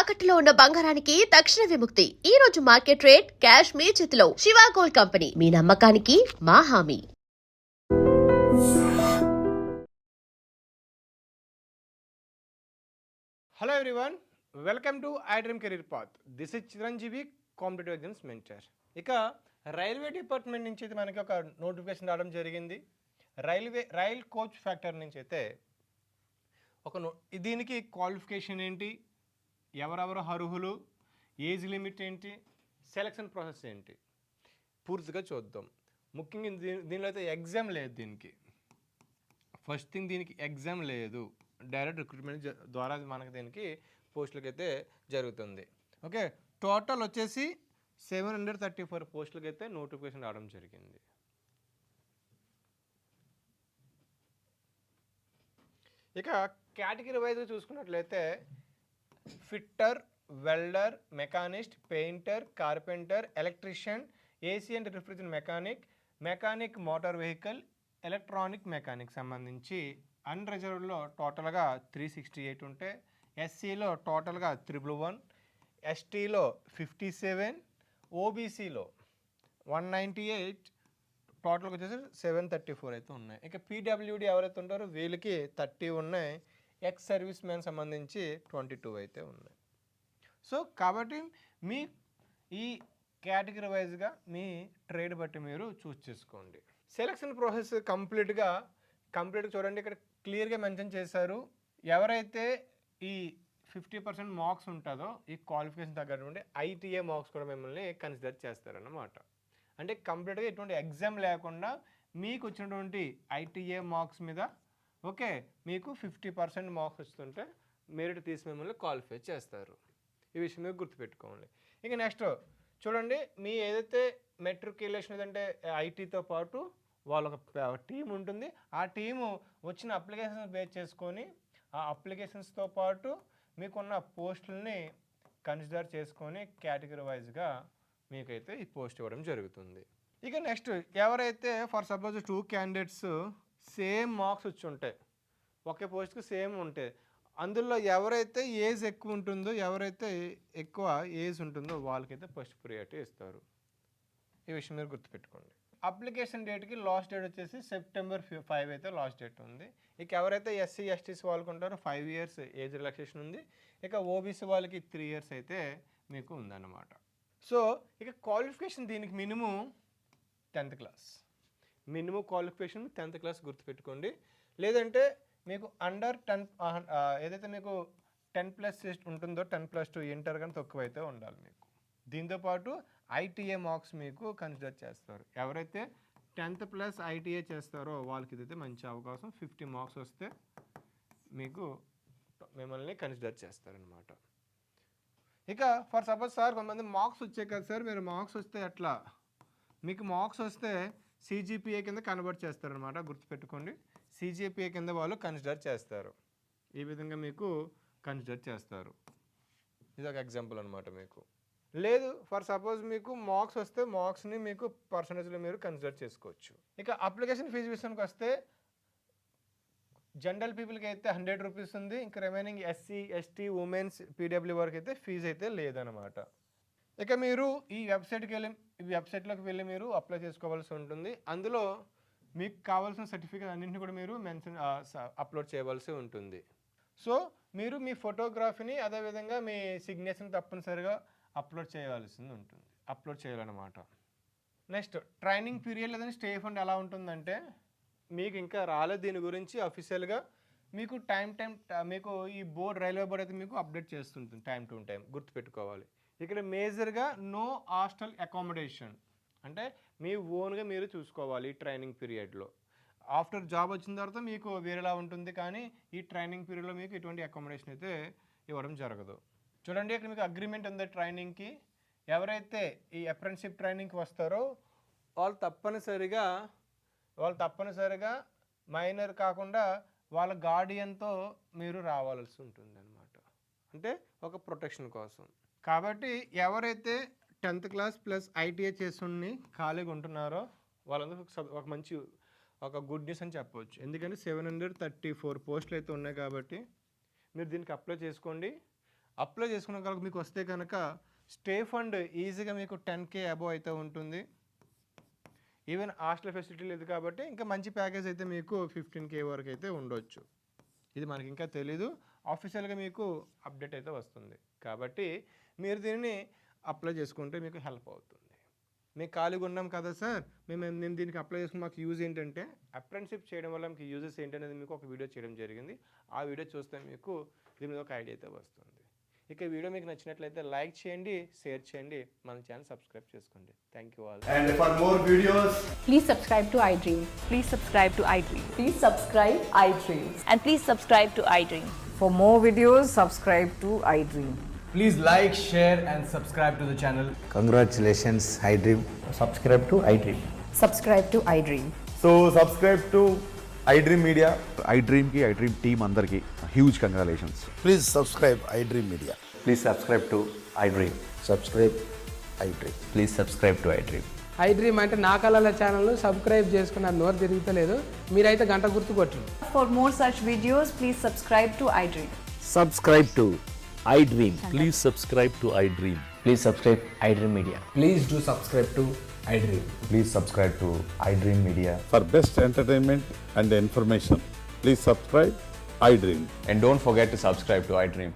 తాకట్టులో ఉన్న బంగారానికి తక్షణ విముక్తి. ఈ రోజు మార్కెట్ రేట్ క్యాష్ మీ చేతిలో. శివ గోల్డ్ కంపెనీ, మీ నమ్మకానికి మా హామీ. Hello everyone, welcome to I dream career path. This is Chiranjeevi, competitive exams mentor. ఇక రైల్వే డిపార్ట్మెంట్ నుంచి అయితే మనకి ఒక నోటిఫికేషన్ రావడం జరిగింది. రైల్ కోచ్ ఫ్యాక్టరీ నుంచి అయితే దీనికి క్వాలిఫికేషన్ ఏంటి, ఎవరెవరు అర్హులు, ఏజ్ లిమిట్ ఏంటి, సెలక్షన్ ప్రాసెస్ ఏంటి పూర్తిగా చూద్దాం. ముఖ్యంగా దీనిలో అయితే ఎగ్జామ్ లేదు. దీనికి ఫస్ట్ థింగ్, దీనికి ఎగ్జామ్ లేదు. డైరెక్ట్ రిక్రూట్మెంట్ ద్వారా మనకి దీనికి పోస్టులకి అయితే జరుగుతుంది. ఓకే, టోటల్ వచ్చేసి 734 పోస్టులకి అయితే నోటిఫికేషన్ రావడం జరిగింది. ఇక కేటగిరీ వైజ్గా చూసుకున్నట్లయితే fitter, welder, machinist, painter, carpenter, electrician, AC and refrigeration mechanic, mechanic motor vehicle, electronic mechanic సంబంధించి అన్రిజర్వ్డ్లో టోటల్గా 368 ఉంటే, ఎస్సీలో టోటల్గా 111, ఎస్టీలో 57, ఓబీసీలో 198, టోటల్గా వచ్చేసి 734 అయితే ఉన్నాయి. ఇక పీడబ్ల్యూడి ఎవరైతే ఉంటారో వీళ్ళకి 30 ఉన్నాయి. ఎక్స్ సర్వీస్ మ్యాన్ సంబంధించి 22 అయితే ఉన్నాయి. సో కాబట్టి మీ ఈ కేటగిరీ వైజ్గా మీ ట్రేడ్ బట్టి మీరు చూస్ చేసుకోండి. సెలక్షన్ ప్రాసెస్ కంప్లీట్గా చూడండి, ఇక్కడ క్లియర్గా మెన్షన్ చేశారు. ఎవరైతే ఈ 50% మార్క్స్ ఉంటుందో ఈ క్వాలిఫికేషన్ తగ్గటువంటి ఐటీఏ మార్క్స్ కూడా మిమ్మల్ని కన్సిడర్ చేస్తారన్నమాట. అంటే కంప్లీట్గా ఎటువంటి ఎగ్జామ్ లేకుండా మీకు వచ్చినటువంటి ఐటీఏ మార్క్స్ మీద ఓకే మీకు 50% మార్క్స్ వస్తుంటే మెరిట్ తీసి మిమ్మల్ని క్వాలిఫై చేస్తారు. ఈ విషయం మీరు గుర్తుపెట్టుకోండి. ఇక నెక్స్ట్ చూడండి, మీ ఏదైతే మెట్రికులేషన్ ఏదంటే ఐటీతో పాటు వాళ్ళ ఒక టీం ఉంటుంది. ఆ టీము వచ్చిన అప్లికేషన్స్ బేస్ చేసుకొని ఆ అప్లికేషన్స్తో పాటు మీకున్న పోస్టులని కన్సిడర్ చేసుకొని కేటగిరీ వైజ్గా మీకైతే ఈ పోస్ట్ ఇవ్వడం జరుగుతుంది. ఇక నెక్స్ట్ ఎవరైతే for suppose 2 candidates same marks వచ్చి ఉంటాయి, ఒకే పోస్ట్కి సేమ్ ఉంటాయి, అందులో ఎవరైతే ఏజ్ ఎక్కువ ఉంటుందో, ఎవరైతే ఎక్కువ ఏజ్ ఉంటుందో వాళ్ళకైతే ఫస్ట్ ప్రియారిటీ ఇస్తారు. ఈ విషయం మీరు గుర్తుపెట్టుకోండి. అప్లికేషన్ డేట్కి లాస్ట్ డేట్ వచ్చేసి సెప్టెంబర్ 5 అయితే లాస్ట్ డేట్ ఉంది. ఇక ఎవరైతే ఎస్సీ ఎస్టీసీ వాళ్ళకు ఉంటారో 5 years ఏజ్ రిలాక్సేషన్ ఉంది. ఇక ఓబీసీ వాళ్ళకి 3 years అయితే మీకు ఉందన్నమాట. సో ఇక క్వాలిఫికేషన్ దీనికి minimum 10th class, minimum qualification 10th class గుర్తుపెట్టుకోండి. లేదంటే మీకు అండర్ 10 ఏదైతే మీకు 10+ ఉంటుందో 10+2 ఇంటర్ కానీ తక్కువ అయితే ఉండాలి మీకు. దీంతోపాటు ఐటీఏ మార్క్స్ మీకు కన్సిడర్ చేస్తారు. ఎవరైతే 10th+ ఐటీఏ చేస్తారో వాళ్ళకి ఇదైతే మంచి అవకాశం. 50 మార్క్స్ వస్తే మీకు మిమ్మల్ని కన్సిడర్ చేస్తారనమాట. ఇక ఫర్ సపోజ్ సార్ కొంతమంది మార్క్స్ వచ్చాయి కదా సార్, మీరు మార్క్స్ వస్తే ఎట్లా, మీకు మార్క్స్ వస్తే సిజిపిఏ కింద కన్వర్ట్ చేస్తారనమాట. గుర్తుపెట్టుకోండి, సిజిపిఏ కింద వాళ్ళు కన్సిడర్ చేస్తారు. ఈ విధంగా మీకు కన్సిడర్ చేస్తారు. ఇది ఒక ఎగ్జాంపుల్ అనమాట. మీకు లేదు ఫర్ సపోజ్ మీకు మార్క్స్ వస్తే మార్క్స్ని మీకు పర్సంటేజ్లో మీరు కన్సిడర్ చేసుకోవచ్చు. ఇక అప్లికేషన్ ఫీజు విషయానికి వస్తే జనరల్ పీపుల్కి అయితే 100 రూపీస్ ఉంది. ఇంకా remaining SC ST women's PW వరకు అయితే ఫీజు అయితే లేదనమాట. ఇక మీరు ఈ వెబ్సైట్లోకి వెళ్ళి మీరు అప్లై చేసుకోవాల్సి ఉంటుంది. అందులో మీకు కావాల్సిన సర్టిఫికేట్ అన్నింటినీ కూడా మీరు అప్లోడ్ చేయవలసి ఉంటుంది. సో మీరు మీ ఫోటోగ్రఫీని అదేవిధంగా మీ సిగ్నేచర్ని తప్పనిసరిగా అప్లోడ్ చేయాలన్నమాట. నెక్స్ట్ ట్రైనింగ్ పీరియడ్ లేదంటే స్టే ఫండ్ ఎలా ఉంటుందంటే, మీకు ఇంకా రాలేదు దీని గురించి అఫీషియల్గా, మీకు మీకు ఈ రైల్వే బోర్డు అయితే మీకు అప్డేట్ చేస్తుంటుంది టైం టు టైం. గుర్తుపెట్టుకోవాలి. ఇక్కడ మేజర్గా నో హాస్టల్ అకామిడేషన్, అంటే మీ ఓన్గా మీరు చూసుకోవాలి ఈ ట్రైనింగ్ పీరియడ్లో. ఆఫ్టర్ జాబ్ వచ్చిన తర్వాత మీకు వేరేలా ఉంటుంది, కానీ ఈ ట్రైనింగ్ పీరియడ్లో మీకు ఎటువంటి అకామిడేషన్ అయితే ఇవ్వడం జరగదు. చూడండి, ఇక్కడ మీకు అగ్రిమెంట్ ఉంది ట్రైనింగ్కి. ఎవరైతే ఈ అప్రెంటిస్షిప్ ట్రైనింగ్కి వస్తారో వాళ్ళు తప్పనిసరిగా మైనర్ కాకుండా వాళ్ళ గార్డియన్తో మీరు రావాల్సి ఉంటుంది అనమాట. అంటే ఒక ప్రొటెక్షన్ కోసం. కాబట్టి ఎవరైతే 10th క్లాస్ ప్లస్ ఐటీఐ చేసి ఖాళీగా ఉంటున్నారో వాళ్ళందరూ ఒక మంచి గుడ్ న్యూస్ అని చెప్పవచ్చు. ఎందుకంటే 734 పోస్టులు అయితే ఉన్నాయి కాబట్టి మీరు దీనికి అప్లై చేసుకోండి. అప్లై చేసుకున్న కనుక మీకు వస్తే కనుక స్టే ఫండ్ ఈజీగా మీకు 10K అబోవ్ అయితే ఉంటుంది. ఈవెన్ హాస్టల్ ఫెసిలిటీ లేదు కాబట్టి ఇంకా మంచి ప్యాకేజ్ అయితే మీకు 15K వరకు అయితే ఉండొచ్చు. ఇది మనకి ఇంకా తెలీదు, ఆఫీషియల్గా మీకు అప్డేట్ అయితే వస్తుంది. కాబట్టి మీరు దీనిని అప్లై చేసుకుంటే మీకు హెల్ప్ అవుతుంది. మేము ఖాళీగా ఉన్నాం కదా సార్, నేను దీనికి అప్లై చేసుకుని మాకు యూజ్ ఏంటంటే, అప్రెంటిస్‌షిప్ చేయడం వల్ల మీకు యూజెస్ ఏంటనేది మీకు ఒక వీడియో చేయడం జరిగింది. ఆ వీడియో చూస్తే మీకు దీని మీద ఒక ఐడియా అయితే వస్తుంది. ఇక వీడియో మీకు నచ్చినట్లయితే లైక్ చేయండి, షేర్ చేయండి, మన ఛానల్ సబ్స్క్రైబ్ చేసుకోండి. Thank you all. And for more videos, Please subscribe to iDream. Please subscribe to iDream. Please subscribe iDream. And please subscribe to iDream. For more videos, subscribe to iDream. please like, share, and subscribe to the channel. Congratulations, iDream. Subscribe to iDream. Subscribe to iDream. So subscribe to iDream Media. iDream ki iDream team అందరికి huge congratulations. Please subscribe iDream Media. Please subscribe to iDream. Subscribe iDream. Please subscribe to iDream. iDream అంటే నా కళల channel subscribe చేసుకున్న నోరు తిరుగుతలేదు, మీరైతే గంట గుర్తు కొట్టండి. For more such videos, please subscribe to iDream. Subscribe to iDream. Please subscribe to iDream. Please subscribe iDream Media. Please do subscribe to iDream. Please subscribe to iDream Media. For best entertainment and information, please subscribe iDream. And don't forget to subscribe to iDream.